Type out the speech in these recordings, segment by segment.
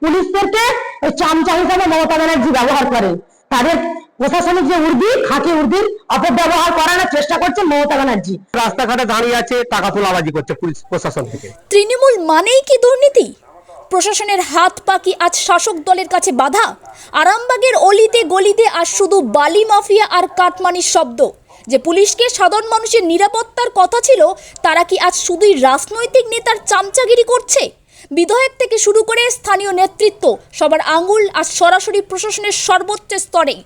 পুলিশদেরকে ওই চামচা হিসাবে মমতা ব্যানার্জি ব্যবহার করেন। তাদের প্রশাসনিক যে উর্দি, খাকি উর্দির অপব্যবহার করানোর চেষ্টা করছে মমতা ব্যানার্জি। রাস্তাঘাটে দাঁড়িয়ে আছে, টাকা তোলাবাজি করছে পুলিশ প্রশাসন থেকে। তৃণমূল মানেই কি দুর্নীতি? প্রশাসনের হাত পা কি আজ শাসক দলের কাছে বাধা? আরামবাগের অলিতে গলিতে আজ শুধু বালি মাফিয়া আর কাটমানির শব্দ। যে পুলিশকে সাধারণ মানুষের নিরাপত্তার কথা ছিল, তারা কি আজ শুধুই রাজনৈতিক নেতার চামচাগিরি করছে? বিধায়ক থেকে শুরু করে স্থানীয় নেতৃত্ব, সবার আঙুল আজ সরাসরি প্রশাসনের সর্বোচ্চ স্তরে।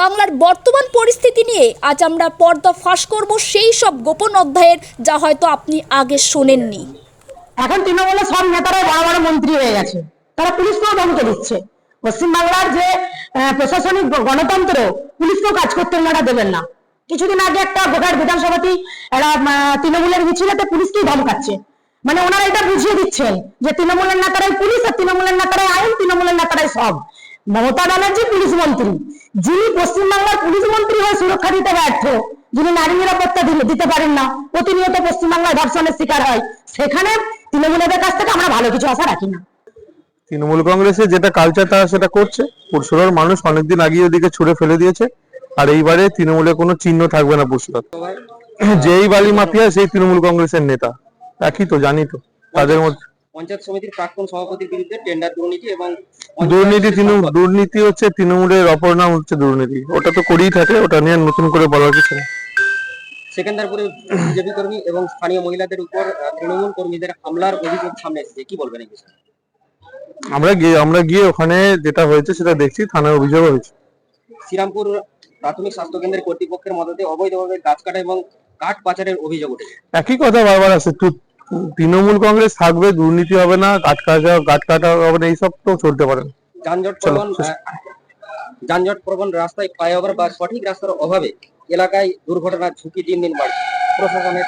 বাংলার বর্তমান পরিস্থিতি নিয়ে আজ আমরা পর্দা ফাঁস করব সেই সব গোপন অধ্যায়ের, যা হয়তো আপনি আগে শোনেননি। এখন তৃণমূলের সব নেতারাই বড় বড় মন্ত্রী হয়ে গেছে, তারা পুলিশকেও ধমকে দিচ্ছে। পশ্চিমবাংলার যে প্রশাসনিক গণতন্ত্র, পুলিশকেও কাজ করতে ওনারা দেবেন না। কিছুদিন আগে একটা গোঘাট বিধানসভাতে তৃণমূলের মিছিলেতে পুলিশকেই ধমকাচ্ছে। মানে ওনারা এটা বুঝিয়ে দিচ্ছেন যে তৃণমূলের নেতারাই পুলিশ, আর তৃণমূলের নেতারাই আইন, তৃণমূলের নেতারাই সব। মমতা ব্যানার্জি পুলিশ মন্ত্রী, যিনি পশ্চিমবাংলার পুলিশ মন্ত্রী হয়ে সুরক্ষা দিতে ব্যর্থ, যিনি নারী নিরাপত্তা দিতে পারেন না, প্রতিনিয়ত পশ্চিমবাংলায় ধর্ষণের শিকার হয়, সেখানে তৃণমূলের কাছ থেকে আমরা ভালো কিছু আশা রাখি না। তৃণমূল কংগ্রেসের যেটা কালচার তারা সেটা করছে। পুরসুরার মানুষ অনেকদিন আগে ওদিকে ছুড়ে ফেলে দিয়েছে, আর এইবারে তৃণমূলের কোনো চিহ্ন থাকবে না পুরসুরার। যেই বালি মাফিয়া সেই তৃণমূল কংগ্রেসের নেতা, একই তো জানি তো। তাদের মধ্যে পঞ্চায়েত সমিতির প্রাক্তন সভাপতির বিরুদ্ধে টেন্ডার দুর্নীতি এবং দুর্নীতি হচ্ছে তৃণমূলের অপর নাম হচ্ছে দুর্নীতি। ওটা তো করেই থাকে, ওটা নিয়ে নতুন করে বলার কিছু নেই। সেকেন্দারপুরে বিজেপি কর্মী এবং স্থানীয় মহিলাদের উপর তৃণমূল কর্মীদের হামলার অভিযোগ সামনে এসেছে, কি বলবেন এই বিষয়ে? আমরা গিয়ে ওখানে যেটা হয়েছে সেটা দেখছি, থানায় অভিযোগ হয়েছে। শ্রীরামপুর প্রাথমিক স্বাস্থ্য কেন্দ্রের কর্তৃপক্ষের মদতে অবৈধভাবে গাছ কাটা এবং কাঠ পাচারের অভিযোগ উঠেছে। একই কথা বারবার আসে, তৃণমূল কংগ্রেস থাকবে, দুর্নীতি হবে না, গাছ কাটা হবে না, এইসব তো চলতে পারে না। যানজট প্রবণ রাস্তায় ফ্লাইওভার বা সঠিক রাস্তার অভাবে এলাকায় দুর্ঘটনার ঝুঁকি দিন দিন বাড়ছে। প্রশাসনের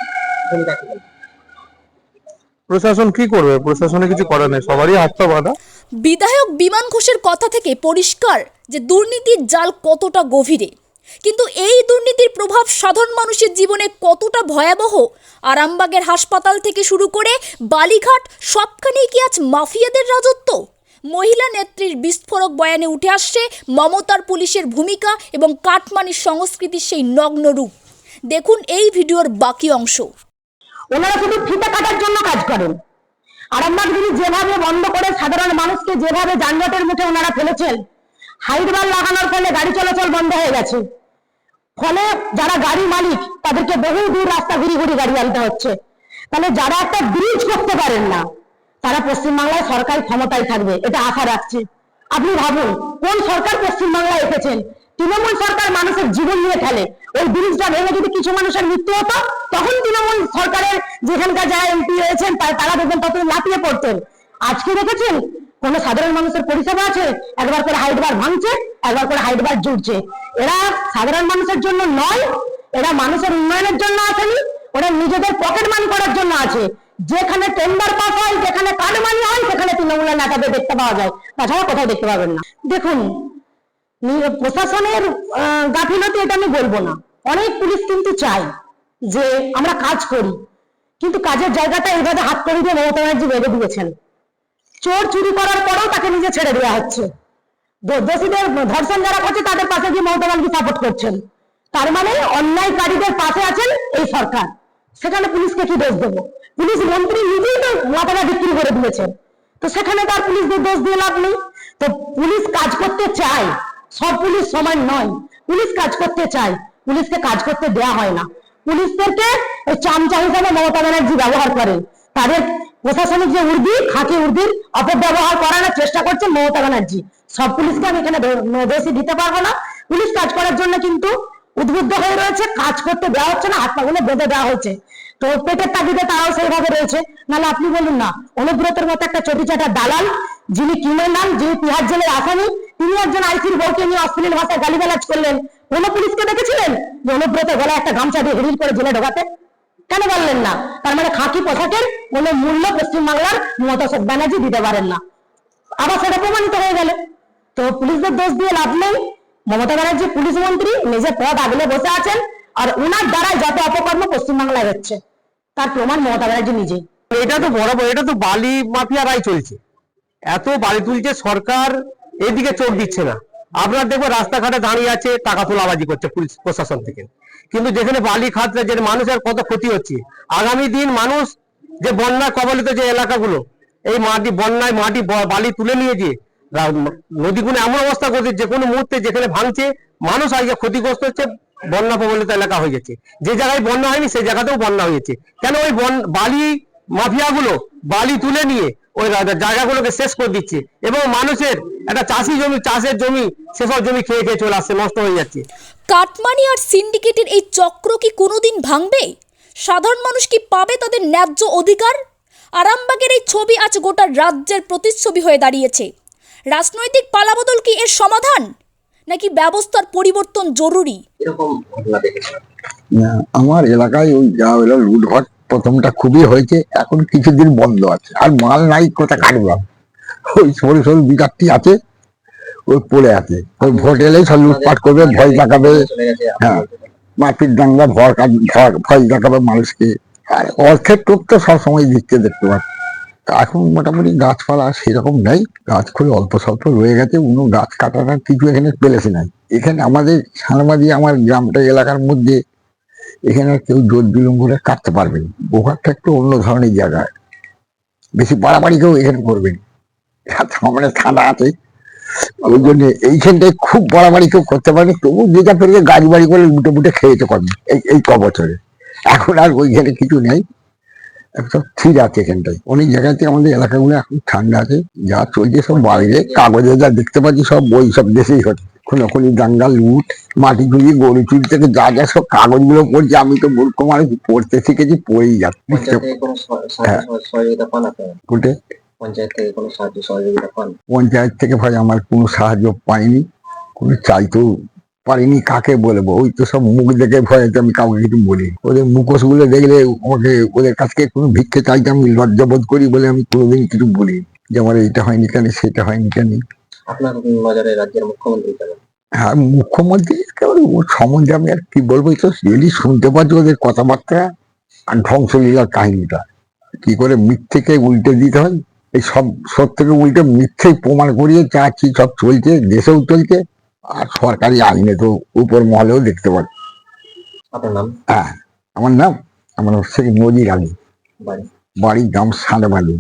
ভূমিকা কি? প্রশাসন কি করবে? প্রশাসনে কিছু করার নেই, সবারই হাত পা বাঁধা। বিধায়ক বিমান ঘোষের কথা থেকে পরিষ্কার যে দুর্নীতির জাল কতটা গভীরে, কিন্তু এই দুর্নীতির প্রভাব সাধারণ মানুষের জীবনে কতটা ভয়াবহ। আরামবাগের হাসপাতাল থেকে শুরু করে বালিঘাট, সবখানেই কি আজ মাফিয়াদের রাজত্ব? মহিলা নেত্রীর বিস্ফোরক বয়ানে উঠে আসছে মমতার পুলিশের ভূমিকা এবং কাটমানির সংস্কৃতির সেই নগ্ন রূপ। দেখুন এই ভিডিওর বাকি অংশ। ওনারা শুধু ফিতে কাটার জন্য কাজ করেন। আরামবাগ ব্রিজ যেভাবে বন্ধ করে সাধারণ মানুষকে যেভাবে যানজটের মুখে ওনারা ফেলেছেন, হাইডবার লাগানোর ফলে গাড়ি চলাচল বন্ধ হয়ে গেছে। ফলে যারা গাড়ি মালিক তাদেরকে বহু দূর রাস্তা ঘুরি ঘুরি গাড়ি আনতে হচ্ছে। তাহলে যারা একটা ব্রিজ করতে পারেন না, তারা পশ্চিমবাংলায় সরকারি ক্ষমতায় থাকবে এটা আশা রাখছে। আপনি ভাবুন, কোন সরকার পশ্চিমবাংলায় এসেছেন? তৃণমূল সরকার মানুষের জীবন নিয়ে খেলে। ওই ব্রিজটা ভেঙে যদি কিছু মানুষের মৃত্যু হতো, তখন তৃণমূল সরকারের যেখানকার যারা এমপি রয়েছেন তারা দেখবেন তত লাফিয়ে পড়তেন। আজকে দেখেছেন কোন সাধারণ মানুষের পরিষেবা আছে? একবার করে হাইডবার ভাঙছে, একবার করে হাইডবার জুড়ছে। এরা সাধারণ মানুষের জন্য নয়, এরা মানুষের উন্নয়নের জন্য আসেনি, ওরা নিজেদের পকেট মানি করার জন্য আছে। যেখানে টেন্ডার পাস হয়, যেখানে কার্ড মানি হয়, সেখানে তৃণমূলের নেতাদের দেখতে পাওয়া যায়, তাছাড়া কোথাও দেখতে পাবেন না। দেখুন, প্রশাসনের গাফিলতি এটা আমি বলবো না। অনেক পুলিশ কিন্তু চায় যে আমরা কাজ করি, কিন্তু কাজের জায়গাটা এইভাবে হাত করে দিয়ে মমতা ব্যানার্জি বেঁধে দিয়েছেন। চোর চুরি করার পরেও তাকে নিজে ছেড়ে দেওয়া হচ্ছে। দোষীদের ধর্ষণ যারা করছে তাদের পাশে গিয়ে মমতা ব্যানার্জি সাপোর্ট করছেন। তার মানে অন্যায়কারীদের পাশে আছেন এই সরকার। সেখানে পুলিশকে কি দোষ দেবো? পুলিশ মন্ত্রী নিজেই তো মাথাটা বিক্রি করে দিয়েছেন, তো সেখানে তার পুলিশদের দোষ দিয়ে লাভ নেই। তো পুলিশ কাজ করতে চায়, সব পুলিশ সমান নয়। পুলিশ কাজ করতে চায়, পুলিশকে কাজ করতে দেওয়া হয় না। পুলিশদেরকে ওই চামচা হিসাবে মমতা ব্যানার্জি ব্যবহার করেন। তাদের প্রশাসনিক যে উর্দি, খাকি উর্দির অপব্যবহার করানোর চেষ্টা করছে মমতা ব্যানার্জি। সব পুলিশকে আমি এখানে দোষী দিতে পারবো না। পুলিশ কাজ করার জন্য কিন্তু উদ্বুদ্ধ হয়ে রয়েছে, কাজ করতে দেওয়া হচ্ছে না, হাত পাগুলো বেঁধে দেওয়া হচ্ছে। তো পেটের তাগিদে তারাও সেইভাবে রয়েছে। নাহলে আপনি বলুন না, অনুব্রতের মতো একটা চটিচাটা দালাল, যিনি ক্রিমিনাল, যিনি তিহার জেলের আসামি, তিনি একজন আইসির বউকে নিয়ে অশ্লীল ভাষায় গালিগালাজ করলেন। কোন পুলিশকে দেখেছিলেন যে অনুব্রতের গলায় একটা গামছা দিয়ে হিড়ির করে জেলে ঢোকাতে? কেন বললেন না? তার মানে খাকি পোশাকের কোনো মূল্য পশ্চিমবাংলার মমতা ব্যানার্জি দিতে পারেন না। আবার সেটা প্রমাণিত হয়ে গেল। তো পুলিশদের দোষ দিয়ে লাভ নেই। মমতা ব্যানার্জি পুলিশ মন্ত্রী, নিজের পদ আগলে বসে আছেন, আর উনার দ্বারাই যত অপকর্ম পশ্চিমবাংলায় হচ্ছে তার প্রমাণ মমতা ব্যানার্জি নিজে। এটা তো বালি মাফিয়ারাই চলছে। এত বাড়ি তুলছে সরকার, এদিকে চোখ দিচ্ছে না। আপনার দেখবো রাস্তাঘাটে দাঁড়িয়ে আছে, টাকা তোলাবাজি করছে পুলিশ প্রশাসন থেকে। কিন্তু যেখানে বালি খাতটা, যে মানুষের কত ক্ষতি হচ্ছে, আগামী দিন মানুষ যে বন্যা কবলিত যে এলাকাগুলো, এই মাটি বন্যায় মাটি বালি তুলে নিয়ে যে নদীগুলো এমন অবস্থা করছে, যে কোনো মুহূর্তে যেখানে ভাঙছে মানুষ আজকে ক্ষতিগ্রস্ত হচ্ছে, বন্যা প্রবলিত এলাকা হয়ে যাচ্ছে। যে জায়গায় বন্যা হয়নি সেই জায়গাতেও বন্যা হয়েছে। কেন? ওই বালি মাফিয়াগুলো বালি তুলে নিয়ে ওই জায়গাগুলোকে শেষ করে দিচ্ছে, এবং মানুষের একটা চাষের জমি সেসব জমি খেয়ে খেয়ে চলে আসছে, নষ্ট হয়ে যাচ্ছে। কাটমানি আর সিন্ডিকেটের এই চক্র কি কোনোদিন ভাঙবে? সাধারণ মানুষ কি পাবে তাদের ন্যায্য অধিকার? আরামবাগের এই ছবি আজ গোটা রাজ্যের প্রতিচ্ছবি হয়ে দাঁড়িয়েছে। রাজনৈতিক পালাবদল কি এর সমাধান, নাকি ব্যবস্থার পরিবর্তন জরুরি? এরকম ঘটনা দেখেছেন? না, আমার এলাকায় ওই যা হলো লুটঘট প্রথমটা খুবই হয়েছে, এখন কিছুদিন বন্ধ আছে। আর মাল নাই, কোথা কাটলাম? ওই সরু সরু বিকারটি আছে, ওই পড়ে আছে। ওই ভোট এলেই সব লুটপাট করবে, ভয় দেখাবে। চলে গেছে হ্যাঁ, মাটির দাঙ্গা, ভয় দেখাবে মানুষকে। আর অর্থের টোপ তো সবসময় দিচ্ছে, দেখতে পাচ্ছি। তা এখন মোটামুটি গাছপালা সেরকম নেই, গাছ খুবই অল্প স্বল্প রয়ে গেছে। কোনো গাছ কাটার কিছু এখানে পেলেছে নাই। এখানে আমাদের সানবাদি, আমার গ্রামটা এলাকার মধ্যে, এখানে আর কেউ জোর জুলুম করে কাটতে পারবে না। গোঘাটটা একটু অন্য ধরনের জায়গায়, বেশি বাড়াবাড়ি কেউ এখানে করবেন। সামনে থানা আছে, ওই জন্য এইখানটায় খুব বাড়াবাড়ি কেউ করতে পারে না। তবু যেটা পেরে গাড়ি বাড়ি করে লুটে মুটে খেয়েছে কর্মী এই ক বছরে। এখন আর ওইখানে কিছু নেই, একদম স্থির আছে এখানটায়। অনেক জায়গাতে আমাদের এলাকাগুলো এখন ঠান্ডা আছে। যা চলছে সব বাইরে, কাগজে যা দেখতে পাচ্ছি সব বই, সব দেশেই হচ্ছে। খুনোখুনি, দাঙ্গা, লুট, মাটি চুরি, গরু চুরি থেকে যা যা সব কাগজগুলো পড়ছে, আমি তো মূর্খ মানুষ, পড়তে শিখেছি, পড়েই যাচ্ছে। পঞ্চায়েত থেকে কোনো হ্যাঁ। সহযোগিতা পান আপনারা? কোটে পঞ্চায়েত থেকে কোনো সহযোগিতা পান? পঞ্চায়েত থেকে ভাই আমার কোনো সাহায্য পাইনি, কোনো চাইতেও পারিনি। কাকে বলবো? ওই তো সব মুখ দেখে ভয়েতে আমি কাউকে কিছু বলি। ওদের মুখোশ গুলো দেখলে আমাকে, ওদের কাছ থেকে কোনো ভিক্ষে চাইতে আমি লজ্জা বোধ করি বলে আমি কোনোদিন কিছু বলি, যে আমার এইটা হয়নি কেন, সেটা হয়নি কেন। আপনার নজরে রাজ্যের মুখ্যমন্ত্রী কেমন? হ্যাঁ, মুখ্যমন্ত্রী একেবারে ওর সম্বন্ধে আমি আর কি বলবো? এই তো ডেলি শুনতে পাচ্ছি ওদের কথাবার্তা আর ধ্বংসলীলার কাহিনীটা, কি করে মিথ্যেকে উল্টে দিতে হয়। এই সব সত্যকে উল্টে মিথ্যেই প্রমাণ করিয়ে চাচ্ছি, সব চলছে, দেশেও চলছে, আর সরকারি আইনে তো উপর মহলেও দেখতে পাচ্ছি। আপনার নাম? হ্যাঁ, আমার নাম শেখ নজির আলী, বাড়ি? বাড়ির গ্রাম সানবালি।